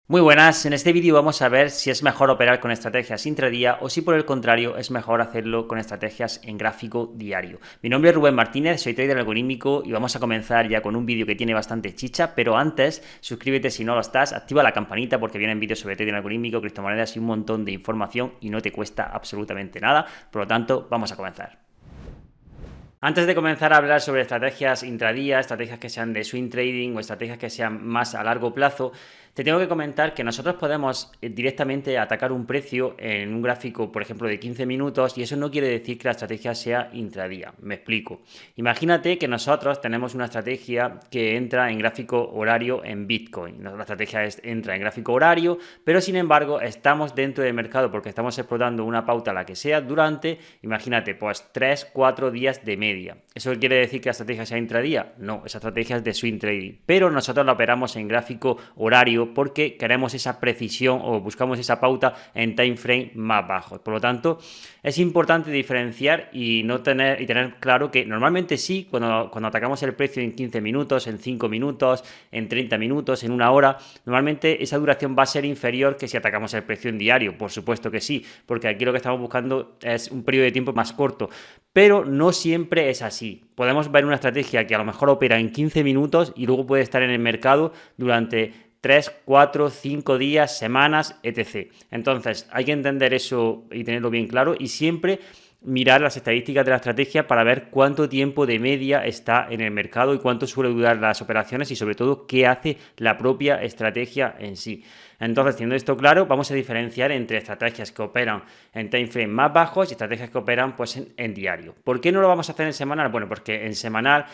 Muy buenas, en este vídeo vamos a ver si es mejor operar con estrategias intradía o si por el contrario es mejor hacerlo con estrategias en gráfico diario. Mi nombre es Rubén Martínez, soy trader algorítmico y vamos a comenzar ya con un vídeo que tiene bastante chicha, pero antes suscríbete si no lo estás, activa la campanita porque vienen vídeos sobre trading algorítmico, criptomonedas y un montón de información y no te cuesta absolutamente nada, por lo tanto vamos a comenzar. Antes de comenzar a hablar sobre estrategias intradía, estrategias que sean de swing trading o estrategias que sean más a largo plazo, te tengo que comentar que nosotros podemos directamente atacar un precio en un gráfico, por ejemplo, de 15 minutos y eso no quiere decir que la estrategia sea intradía. Me explico. Imagínate que nosotros tenemos una estrategia que entra en gráfico horario en Bitcoin. La estrategia entra en gráfico horario, pero sin embargo estamos dentro del mercado porque estamos explotando una pauta, la que sea, durante, imagínate, pues 3, 4 días de media. ¿Eso quiere decir que la estrategia sea intradía? No, esa estrategia es de swing trading, pero nosotros la operamos en gráfico horario porque queremos esa precisión o buscamos esa pauta en time frame más bajos. Por lo tanto, es importante diferenciar y tener claro que normalmente sí, cuando atacamos el precio en 15 minutos, en 5 minutos, en 30 minutos, en una hora, normalmente esa duración va a ser inferior que si atacamos el precio en diario. Por supuesto que sí, porque aquí lo que estamos buscando es un periodo de tiempo más corto, pero no siempre es así. Podemos ver una estrategia que a lo mejor opera en 15 minutos y luego puede estar en el mercado durante 3, 4, 5 días, semanas, etc. Entonces hay que entender eso y tenerlo bien claro y siempre mirar las estadísticas de la estrategia para ver cuánto tiempo de media está en el mercado y cuánto suele durar las operaciones y sobre todo qué hace la propia estrategia en sí. Entonces, teniendo esto claro, vamos a diferenciar entre estrategias que operan en time frame más bajos y estrategias que operan pues en diario. ¿Por qué no lo vamos a hacer en semanal? Bueno, porque en semanal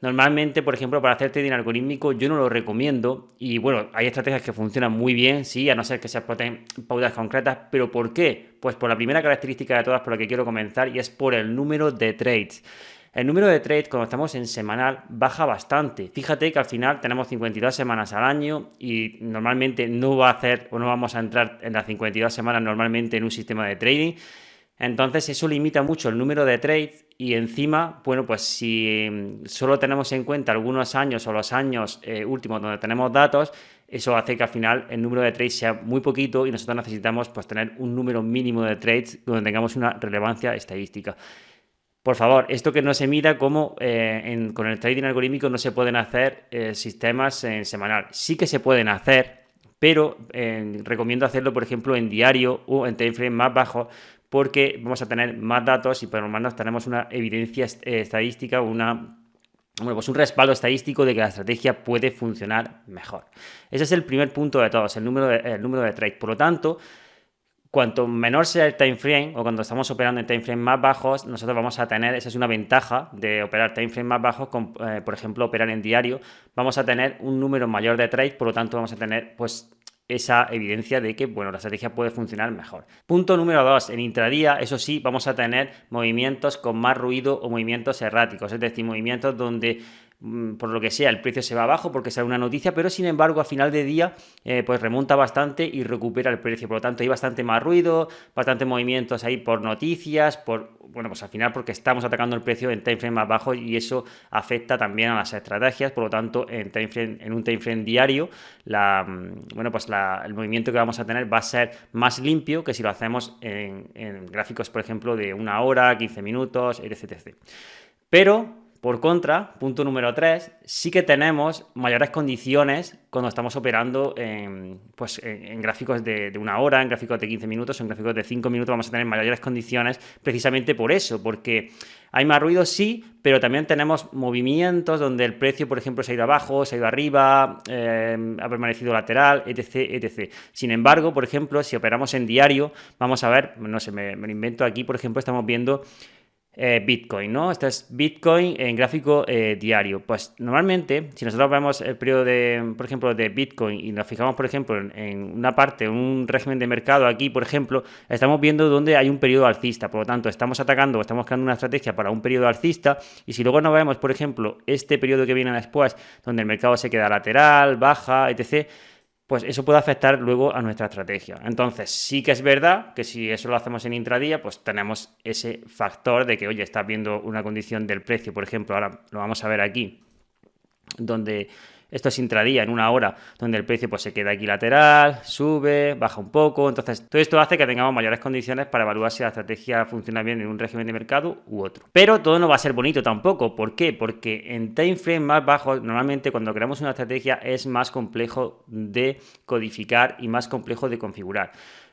normalmente, por ejemplo, para hacer trading algorítmico yo no lo recomiendo y bueno, hay estrategias que funcionan muy bien, sí, a no ser que se exploten pautas concretas, pero ¿por qué? Pues por la primera característica de todas por la que quiero comenzar y es por el número de trades. El número de trades cuando estamos en semanal baja bastante. Fíjate que al final tenemos 52 semanas al año y normalmente no va a hacer o no vamos a entrar en las 52 semanas normalmente en un sistema de trading. Entonces eso limita mucho el número de trades y encima, bueno, pues si solo tenemos en cuenta algunos años o los años últimos donde tenemos datos, eso hace que al final el número de trades sea muy poquito y nosotros necesitamos pues tener un número mínimo de trades donde tengamos una relevancia estadística. Por favor, esto que no se mira como con el trading algorítmico no se pueden hacer sistemas en semanal. Sí que se pueden hacer, pero recomiendo hacerlo, por ejemplo, en diario o en time frame más bajo porque vamos a tener más datos y por lo menos tenemos una evidencia estadística, pues un respaldo estadístico de que la estrategia puede funcionar mejor. Ese es el primer punto de todos, el número de trades. Por lo tanto, cuanto menor sea el time frame o cuando estamos operando en time frame más bajos, nosotros vamos a tener, esa es una ventaja de operar time frame más bajos, por ejemplo, operar en diario, vamos a tener un número mayor de trades, por lo tanto vamos a tener pues esa evidencia de que, bueno, la estrategia puede funcionar mejor. Punto número 2, en intradía, eso sí, vamos a tener movimientos con más ruido o movimientos erráticos, es decir, movimientos donde por lo que sea, el precio se va abajo porque sale una noticia, pero sin embargo a final de día pues remonta bastante y recupera el precio. Por lo tanto hay bastante más ruido, bastante movimientos ahí por noticias, bueno, pues al final porque estamos atacando el precio en time frame más bajo y eso afecta también a las estrategias. Por lo tanto, en un time frame diario, el movimiento que vamos a tener va a ser más limpio que si lo hacemos en gráficos, por ejemplo, de una hora, 15 minutos, etc. Pero por contra, punto número 3, sí que tenemos mayores condiciones cuando estamos operando en gráficos de una hora, en gráficos de 15 minutos, en gráficos de 5 minutos vamos a tener mayores condiciones precisamente por eso, porque hay más ruido, sí, pero también tenemos movimientos donde el precio, por ejemplo, se ha ido abajo, se ha ido arriba, ha permanecido lateral, etc. Sin embargo, por ejemplo, si operamos en diario, vamos a ver, no sé, me lo invento aquí, por ejemplo, estamos viendo Bitcoin, ¿no? Este es Bitcoin en gráfico diario. Pues normalmente, si nosotros vemos el periodo por ejemplo, de Bitcoin y nos fijamos, por ejemplo, en una parte, un régimen de mercado aquí, por ejemplo, estamos viendo donde hay un periodo alcista. Por lo tanto, estamos atacando, estamos creando una estrategia para un periodo alcista y si luego no vemos, por ejemplo, este periodo que viene después, donde el mercado se queda lateral, baja, etc., pues eso puede afectar luego a nuestra estrategia. Entonces, sí que es verdad que si eso lo hacemos en intradía, pues tenemos ese factor de que, oye, estás viendo una condición del precio, por ejemplo, ahora lo vamos a ver aquí, donde Esto es intradía, en una hora, donde el precio pues se queda equilateral, sube, baja un poco. Entonces, todo esto hace que tengamos mayores condiciones para evaluar si la estrategia funciona bien en un régimen de mercado u otro. Pero todo no va a ser bonito tampoco. ¿Por qué? Porque en time frame más bajos, normalmente cuando creamos una estrategia es más complejo de codificar y más complejo de configurar.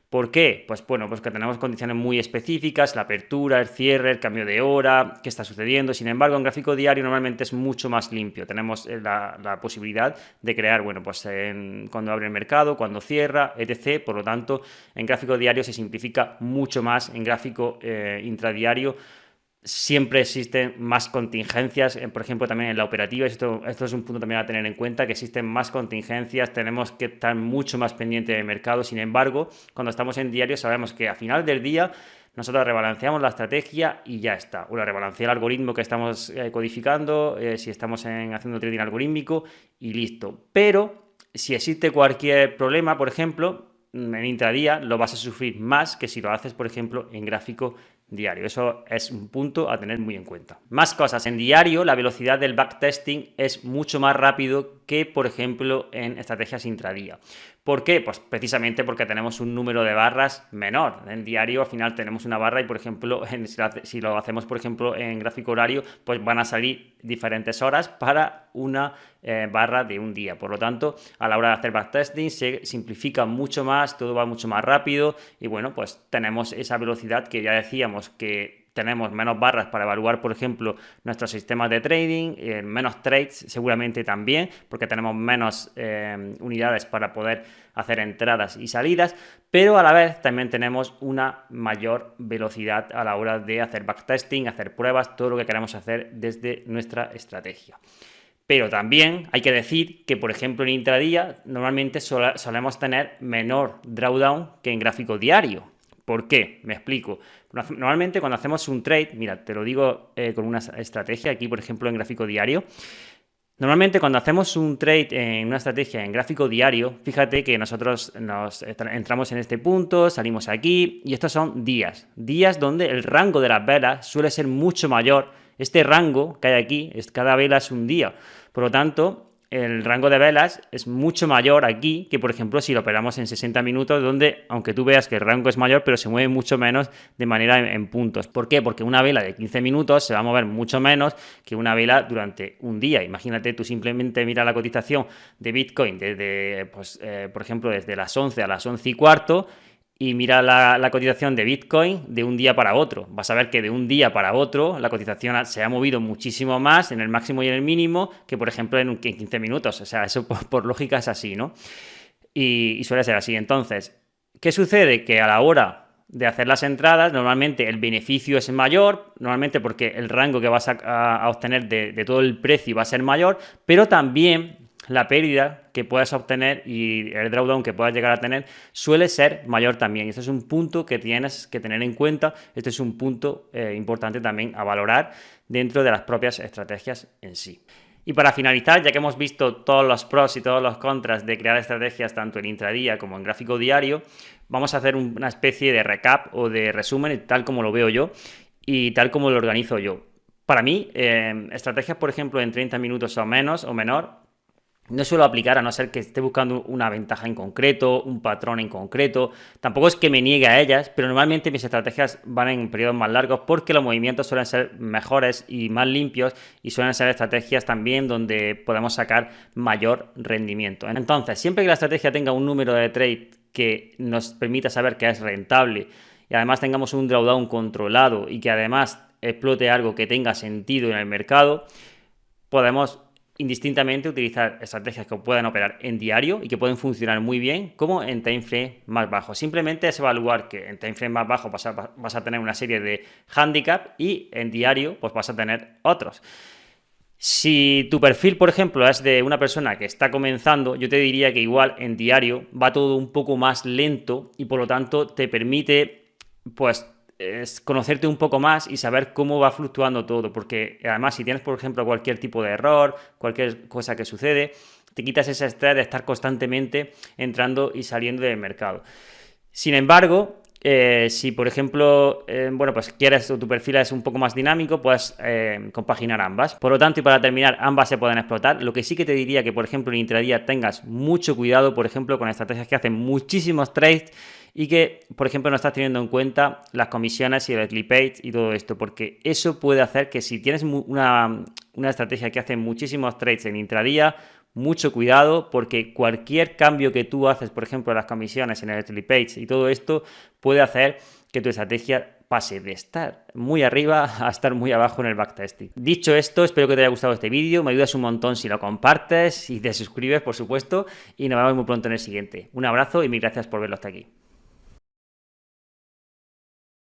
¿Por qué? Pues bueno, pues que tenemos condiciones muy específicas, la apertura, el cierre, el cambio de hora, qué está sucediendo. Sin embargo, en gráfico diario normalmente es mucho más limpio. Tenemos la posibilidad de crear, bueno, pues cuando abre el mercado, cuando cierra, etc. Por lo tanto, en gráfico diario se simplifica mucho más. En gráfico intradiario siempre existen más contingencias, por ejemplo también en la operativa, esto es un punto también a tener en cuenta, que existen más contingencias, tenemos que estar mucho más pendientes del mercado. Sin embargo, cuando estamos en diario sabemos que a final del día nosotros rebalanceamos la estrategia y ya está, o la rebalancea el algoritmo que estamos codificando, si estamos haciendo trading algorítmico y listo. Pero si existe cualquier problema, por ejemplo, en intradía lo vas a sufrir más que si lo haces, por ejemplo, en gráfico diario. Eso es un punto a tener muy en cuenta. Más cosas. En diario, la velocidad del backtesting es mucho más rápido que, por ejemplo, en estrategias intradía. ¿Por qué? Pues precisamente porque tenemos un número de barras menor. En diario, al final, tenemos una barra y, por ejemplo, si lo hacemos, por ejemplo, en gráfico horario, pues van a salir diferentes horas para una barra de un día. Por lo tanto, a la hora de hacer backtesting se simplifica mucho más, todo va mucho más rápido y, bueno, pues tenemos esa velocidad que ya decíamos que tenemos menos barras para evaluar, por ejemplo, nuestros sistemas de trading, menos trades seguramente también, porque tenemos menos unidades para poder hacer entradas y salidas, pero a la vez también tenemos una mayor velocidad a la hora de hacer backtesting, hacer pruebas, todo lo que queremos hacer desde nuestra estrategia. Pero también hay que decir que, por ejemplo, en intradía normalmente solemos tener menor drawdown que en gráfico diario. ¿Por qué? Me explico. Normalmente cuando hacemos un trade, mira, te lo digo con una estrategia aquí, por ejemplo, en gráfico diario. Normalmente cuando hacemos un trade en una estrategia en gráfico diario, fíjate que nosotros entramos en este punto, salimos aquí y estos son días donde el rango de las velas suele ser mucho mayor. Este rango que hay aquí, cada vela es un día. Por lo tanto, el rango de velas es mucho mayor aquí que, por ejemplo, si lo operamos en 60 minutos, donde, aunque tú veas que el rango es mayor, pero se mueve mucho menos de manera en puntos. ¿Por qué? Porque una vela de 15 minutos se va a mover mucho menos que una vela durante un día. Imagínate, tú simplemente mira la cotización de Bitcoin desde, por ejemplo, desde las 11 a las 11 y cuarto, y mira la cotización de Bitcoin de un día para otro. Vas a ver que de un día para otro la cotización se ha movido muchísimo más en el máximo y en el mínimo que, por ejemplo, en 15 minutos. O sea, eso por lógica es así, ¿no? Y suele ser así. Entonces, ¿qué sucede? Que a la hora de hacer las entradas, normalmente el beneficio es mayor, normalmente porque el rango que vas a obtener de todo el precio va a ser mayor, pero también la pérdida que puedas obtener y el drawdown que puedas llegar a tener suele ser mayor también. Y este es un punto que tienes que tener en cuenta. Este es un punto importante también a valorar dentro de las propias estrategias en sí. Y para finalizar, ya que hemos visto todos los pros y todos los contras de crear estrategias tanto en intradía como en gráfico diario, vamos a hacer una especie de recap o de resumen tal como lo veo yo y tal como lo organizo yo. Para mí, estrategias, por ejemplo, en 30 minutos o menos o menor, no suelo aplicar a no ser que esté buscando una ventaja en concreto, un patrón en concreto. Tampoco es que me niegue a ellas, pero normalmente mis estrategias van en periodos más largos porque los movimientos suelen ser mejores y más limpios y suelen ser estrategias también donde podemos sacar mayor rendimiento. Entonces, siempre que la estrategia tenga un número de trade que nos permita saber que es rentable y además tengamos un drawdown controlado y que además explote algo que tenga sentido en el mercado, podemos indistintamente utilizar estrategias que puedan operar en diario y que pueden funcionar muy bien como en time frame más bajo. Simplemente es evaluar que en time frame más bajo vas a tener una serie de handicap y en diario pues vas a tener otros. Si tu perfil, por ejemplo, es de una persona que está comenzando, yo te diría que igual en diario va todo un poco más lento y por lo tanto te permite pues es conocerte un poco más y saber cómo va fluctuando todo, porque además si tienes, por ejemplo, cualquier tipo de error, cualquier cosa que sucede, te quitas ese estrés de estar constantemente entrando y saliendo del mercado. Sin embargo, Si, por ejemplo, bueno, pues quieres o tu perfil es un poco más dinámico, puedes compaginar ambas. Por lo tanto, y para terminar, ambas se pueden explotar. Lo que sí que te diría que, por ejemplo, en intradía tengas mucho cuidado, por ejemplo, con estrategias que hacen muchísimos trades y que, por ejemplo, no estás teniendo en cuenta las comisiones y el click page y todo esto, porque eso puede hacer que si tienes una estrategia que hace muchísimos trades en intradía, mucho cuidado, porque cualquier cambio que tú haces, por ejemplo, las comisiones en el click page y todo esto, puede hacer que tu estrategia pase de estar muy arriba a estar muy abajo en el backtesting. Dicho esto, espero que te haya gustado este vídeo, me ayudas un montón si lo compartes y te suscribes, por supuesto, y nos vemos muy pronto en el siguiente. Un abrazo y mil gracias por verlo hasta aquí.